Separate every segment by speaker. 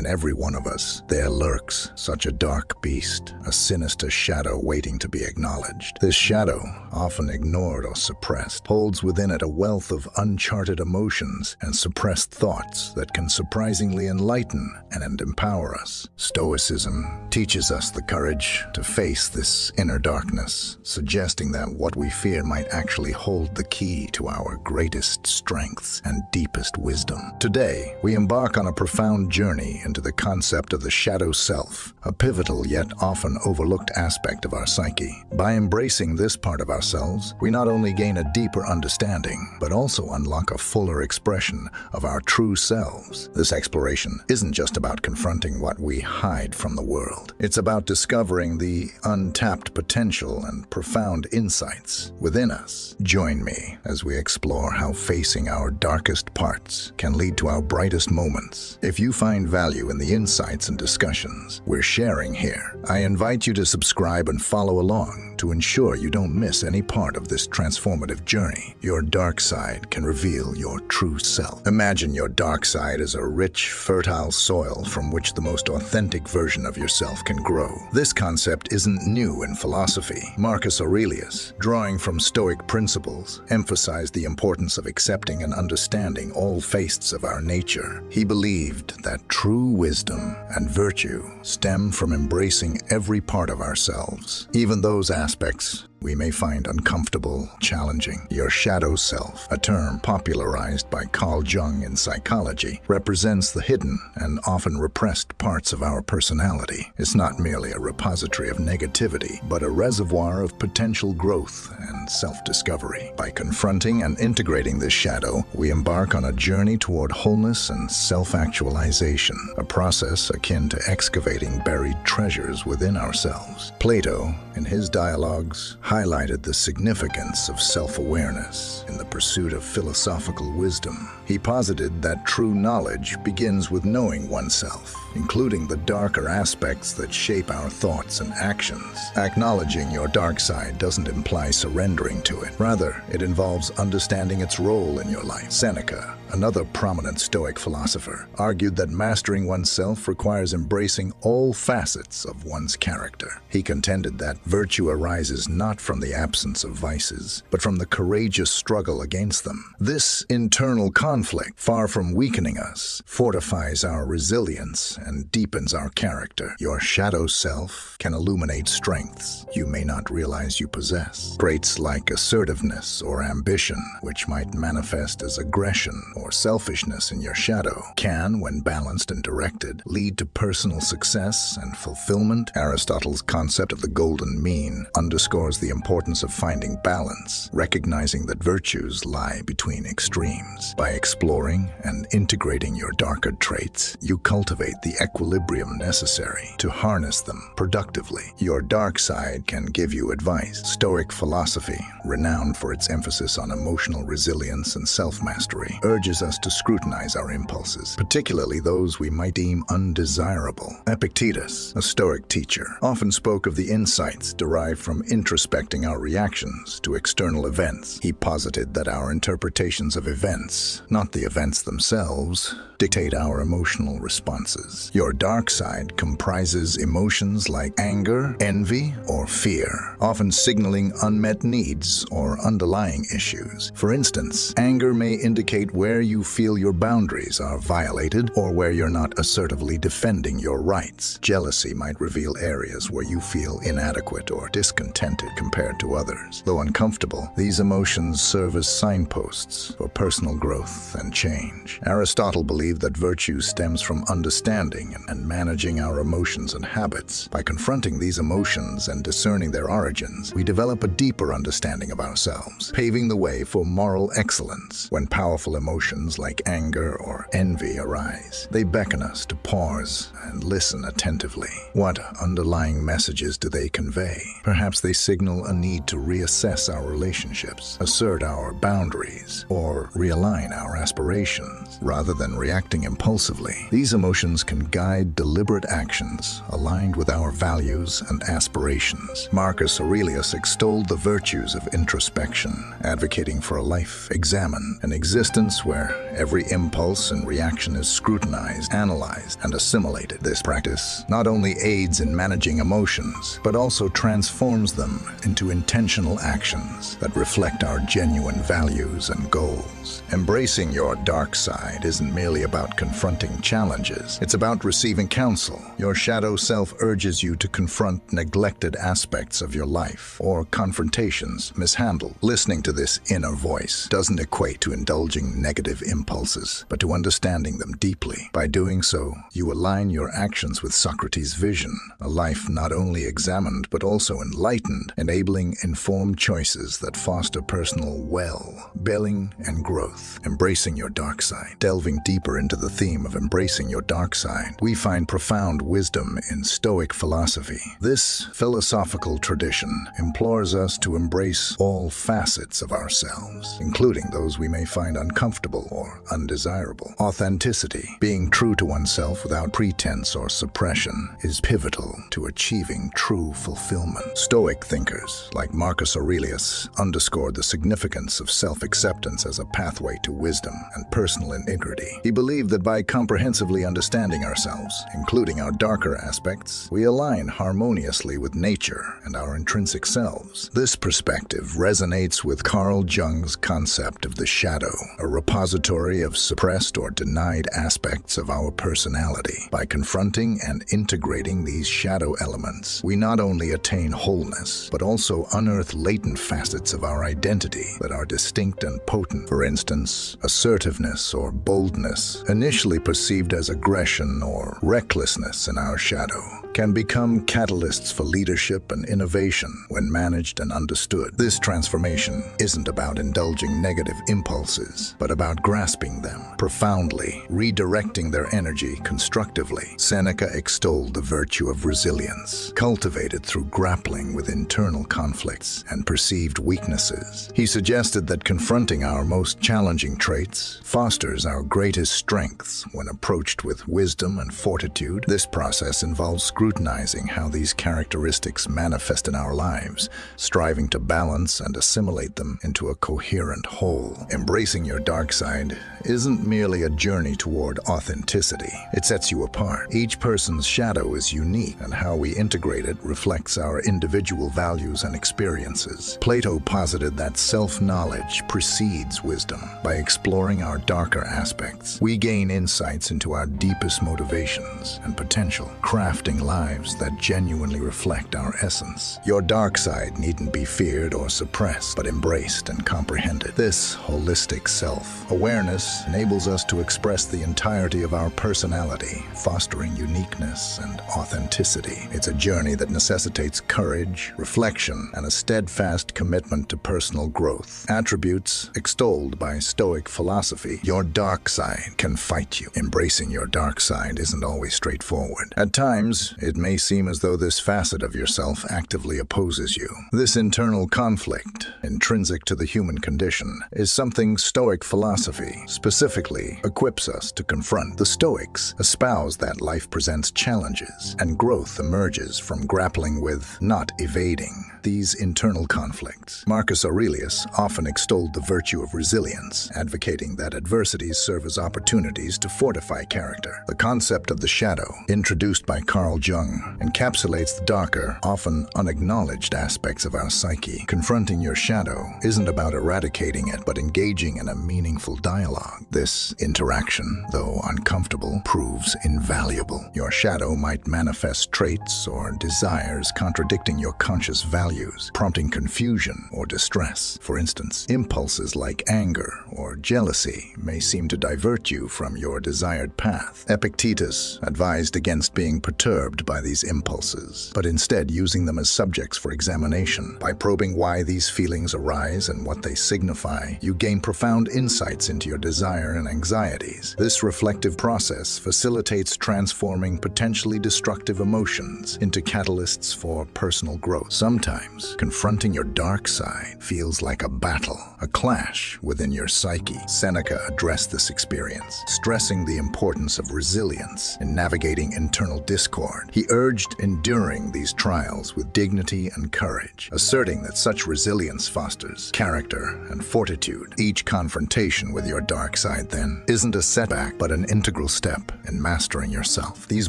Speaker 1: In every one of us, there lurks such a dark beast, a sinister shadow waiting to be acknowledged. This shadow, often ignored or suppressed, holds within it a wealth of uncharted emotions and suppressed thoughts that can surprisingly enlighten and empower us. Stoicism teaches us the courage to face this inner darkness, suggesting that what we fear might actually hold the key to our greatest strengths and deepest wisdom. Today, we embark on a profound journey into the concept of the shadow self, a pivotal yet often overlooked aspect of our psyche. By embracing this part of ourselves, we not only gain a deeper understanding, but also unlock a fuller expression of our true selves. This exploration isn't just about confronting what we hide from the world. It's about discovering the untapped potential and profound insights within us. Join me as we explore how facing our darkest parts can lead to our brightest moments. If you find value in the insights and discussions we're sharing here, I invite you to subscribe and follow along to ensure you don't miss any part of this transformative journey. Your dark side can reveal your true self. Imagine your dark side as a rich, fertile soil from which the most authentic version of yourself can grow. This concept isn't new in philosophy. Marcus Aurelius, drawing from Stoic principles, emphasized the importance of accepting and understanding all facets of our nature. He believed that true wisdom and virtue stem from embracing every part of ourselves, even those aspects we may find uncomfortable, challenging. Your shadow self, a term popularized by Carl Jung in psychology, represents the hidden and often repressed parts of our personality. It's not merely a repository of negativity, but a reservoir of potential growth and self-discovery. By confronting and integrating this shadow, we embark on a journey toward wholeness and self-actualization, a process akin to excavating buried treasures within ourselves. Plato, in his dialogues, highlighted the significance of self-awareness in the pursuit of philosophical wisdom. He posited that true knowledge begins with knowing oneself, including the darker aspects that shape our thoughts and actions. Acknowledging your dark side doesn't imply surrendering to it. Rather, it involves understanding its role in your life. Seneca, another prominent Stoic philosopher, argued that mastering oneself requires embracing all facets of one's character. He contended that virtue arises not from the absence of vices, but from the courageous struggle against them. This internal conflict, far from weakening us, fortifies our resilience and deepens our character. Your shadow self can illuminate strengths you may not realize you possess. Traits like assertiveness or ambition, which might manifest as aggression or selfishness in your shadow, can, when balanced and directed, lead to personal success and fulfillment. Aristotle's concept of the golden mean underscores the importance of finding balance, recognizing that virtues lie between extremes. By exploring and integrating your darker traits, you cultivate the equilibrium necessary to harness them productively. Your dark side can give you advice. Stoic philosophy, renowned for its emphasis on emotional resilience and self-mastery, urges us to scrutinize our impulses, particularly those we might deem undesirable. Epictetus, a Stoic teacher, often spoke of the insights derived from introspecting our reactions to external events. He posited that our interpretations of events, not the events themselves, dictate our emotional responses. Your dark side comprises emotions like anger, envy, or fear, often signaling unmet needs or underlying issues. For instance, anger may indicate where you feel your boundaries are violated or where you're not assertively defending your rights. Jealousy might reveal areas where you feel inadequate or discontented compared to others. Though uncomfortable, these emotions serve as signposts for personal growth and change. Aristotle believed that virtue stems from understanding and managing our emotions and habits. By confronting these emotions and discerning their origins, we develop a deeper understanding of ourselves, paving the way for moral excellence. When powerful emotions like anger or envy arise, they beckon us to pause and listen attentively. What underlying messages do they convey? Perhaps they signal a need to reassess our relationships, assert our boundaries, or realign our aspirations. Rather than reacting impulsively, these emotions can guide deliberate actions aligned with our values and aspirations. Marcus Aurelius extolled the virtues of introspection, advocating for a life examined, an existence where where every impulse and reaction is scrutinized, analyzed, and assimilated. This practice not only aids in managing emotions, but also transforms them into intentional actions that reflect our genuine values and goals. Embracing your dark side isn't merely about confronting challenges. It's about receiving counsel. Your shadow self urges you to confront neglected aspects of your life or confrontations mishandled. Listening to this inner voice doesn't equate to indulging negative impulses, but to understanding them deeply. By doing so, you align your actions with Socrates' vision, a life not only examined but also enlightened, enabling informed choices that foster personal well-being and growth. Embracing your dark side. Delving deeper into the theme of embracing your dark side, we find profound wisdom in Stoic philosophy. This philosophical tradition implores us to embrace all facets of ourselves, including those we may find uncomfortable or undesirable. Authenticity, being true to oneself without pretense or suppression, is pivotal to achieving true fulfillment. Stoic thinkers like Marcus Aurelius underscored the significance of self-acceptance as a pathway to wisdom and personal integrity. He believed that by comprehensively understanding ourselves, including our darker aspects, we align harmoniously with nature and our intrinsic selves. This perspective resonates with Carl Jung's concept of the shadow, a repository of suppressed or denied aspects of our personality. By confronting and integrating these shadow elements, we not only attain wholeness, but also unearth latent facets of our identity that are distinct and potent. For instance, assertiveness or boldness, initially perceived as aggression or recklessness in our shadow, can become catalysts for leadership and innovation when managed and understood. This transformation isn't about indulging negative impulses, but about grasping them profoundly, redirecting their energy constructively. Seneca extolled the virtue of resilience, cultivated through grappling with internal conflicts and perceived weaknesses. He suggested that confronting our most challenging traits fosters our greatest strengths when approached with wisdom and fortitude. This process involves scrutinizing how these characteristics manifest in our lives, striving to balance and assimilate them into a coherent whole. Embracing your dark side isn't merely a journey toward authenticity. It sets you apart. Each person's shadow is unique, and how we integrate it reflects our individual values and experiences. Plato posited that self-knowledge precedes wisdom. By exploring our darker aspects, we gain insights into our deepest motivations and potential, crafting lives that genuinely reflect our essence. Your dark side needn't be feared or suppressed, but embraced and comprehended. This holistic self-awareness enables us to express the entirety of our personality, fostering uniqueness and authenticity. It's a journey that necessitates courage, reflection, and a steadfast commitment to personal growth, attributes extolled by Stoic philosophy. Your dark side can fight you. Embracing your dark side isn't always straightforward. At times, it may seem as though this facet of yourself actively opposes you. This internal conflict, intrinsic to the human condition, is something Stoic philosophy specifically equips us to confront. The Stoics espouse that life presents challenges, and growth emerges from grappling with, not evading, these internal conflicts. Marcus Aurelius often extolled the virtue of resilience, advocating that adversities serve as opportunities to fortify character. The concept of the shadow, introduced by Carl Jung, encapsulates the darker, often unacknowledged aspects of our psyche. Confronting your shadow isn't about eradicating it, but engaging in a meaningful dialogue. This interaction, though uncomfortable, proves invaluable. Your shadow might manifest traits or desires contradicting your conscious values, prompting confusion or distress. For instance, impulses like anger or jealousy may seem to divert you from your desired path. Epictetus advised against being perturbed by these impulses, but instead using them as subjects for examination. By probing why these feelings arise and what they signify, you gain profound insights into your desire and anxieties. This reflective process facilitates transforming potentially destructive emotions into catalysts for personal growth. Sometimes, confronting your dark side feels like a battle, a clash within your psyche. Seneca addressed this experience, stressing the importance of resilience in navigating internal discord. He urged enduring these trials with dignity and courage, asserting that such resilience fosters character and fortitude. Each confrontation confrontation with your dark side, then, isn't a setback, but an integral step in mastering yourself. These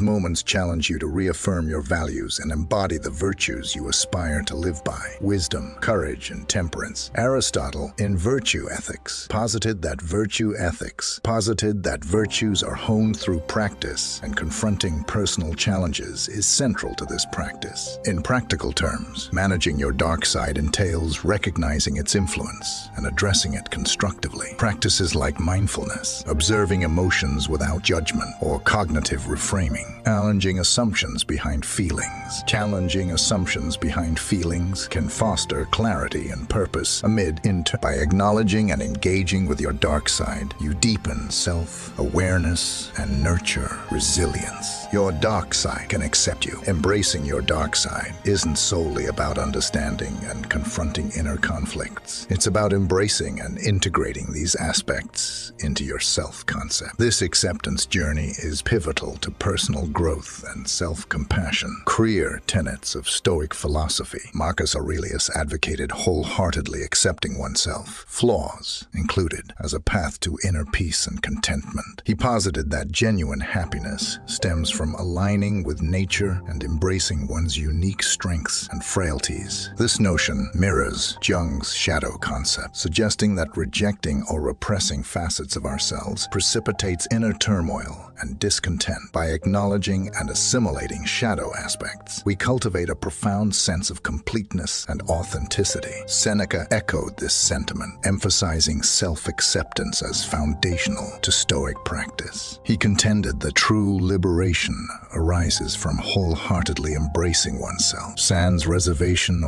Speaker 1: moments challenge you to reaffirm your values and embody the virtues you aspire to live by: wisdom, courage, and temperance. Aristotle, in Virtue Ethics, posited that virtues are honed through practice, and confronting personal challenges is central to this practice. In practical terms, managing your dark side entails recognizing its influence and addressing it constructively. Practices like mindfulness, observing emotions without judgment, or cognitive reframing, challenging assumptions behind feelings. Challenging assumptions behind feelings can foster clarity and purpose by acknowledging and engaging with your dark side, you deepen self-awareness and nurture resilience. Your dark side can accept you. Embracing your dark side isn't solely about understanding and confronting inner conflicts. It's about embracing and integrating these aspects into your self-concept. This acceptance journey is pivotal to personal growth and self-compassion. Clear tenets of Stoic philosophy. Marcus Aurelius advocated wholeheartedly accepting oneself, flaws included, as a path to inner peace and contentment. He posited that genuine happiness stems from aligning with nature and embracing one's unique strengths and frailties. This notion mirrors Jung's shadow concept, suggesting that rejecting or repressing facets of ourselves precipitates inner turmoil and discontent. By acknowledging and assimilating shadow aspects, we cultivate a profound sense of completeness and authenticity. Seneca echoed this sentiment, emphasizing self-acceptance as foundational to Stoic practice. He contended that true liberation arises from wholeheartedly embracing oneself. Sans reservation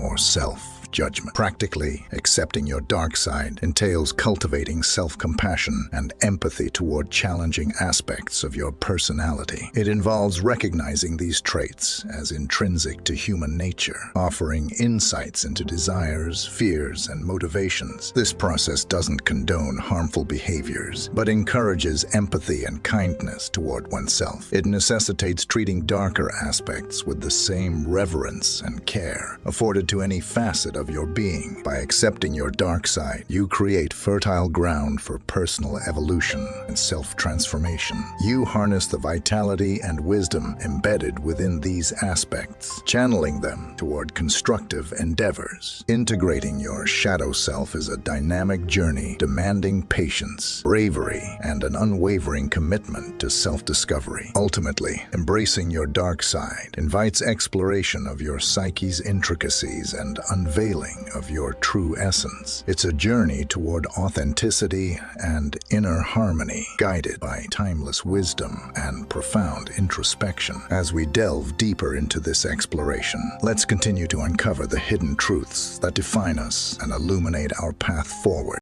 Speaker 1: or self-judgment. Practically, accepting your dark side entails cultivating self-compassion and empathy toward challenging aspects of your personality. It involves recognizing these traits as intrinsic to human nature, offering insights into desires, fears, and motivations. This process doesn't condone harmful behaviors, but encourages empathy and kindness toward oneself. It necessitates treating darker aspects with the same reverence and care afforded to any facet of your being. By accepting your dark side, you create fertile ground for personal evolution and self-transformation. You harness the vitality and wisdom embedded within these aspects, channeling them toward constructive endeavors. Integrating your shadow self is a dynamic journey demanding patience, bravery, and an unwavering commitment to self-discovery. Ultimately, embracing your dark side invites exploration of your psyche's intricacies and unveiling of your true essence. It's a journey toward authenticity and inner harmony, guided by timeless wisdom and profound introspection. As we delve deeper into this exploration, let's continue to uncover the hidden truths that define us and illuminate our path forward.